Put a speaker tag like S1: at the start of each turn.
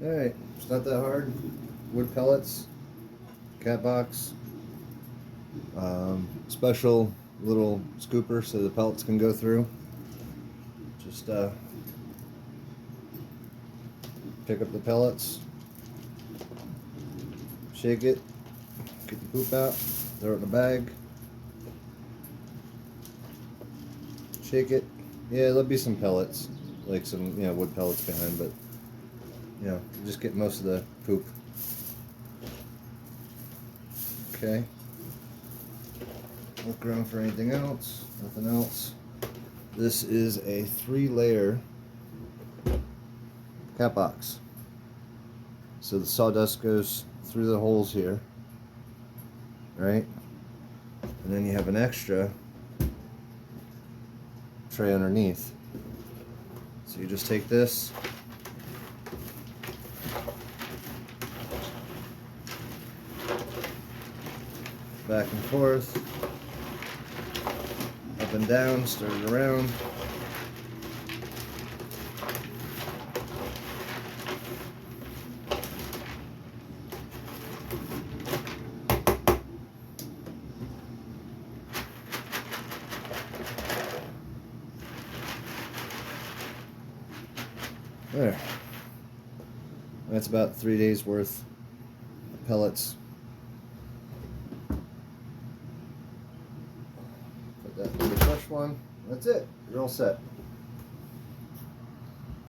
S1: Alright, it's not that hard. Wood pellets, cat box, special little scooper so the pellets can go through. Just pick up the pellets, shake it, get the poop out, throw it in a bag, shake it. Yeah, there'll be some pellets, like some wood pellets behind, but just get most of the poop. Okay. Look around for anything else. Nothing else. This is a 3-layer cat box. So the sawdust goes through the holes here, right? And then you have an extra tray underneath. So you just take this, back and forth, up and down, stir it around. There. That's about 3 days worth of pellets. Put that in the fresh one. That's it. You're all set.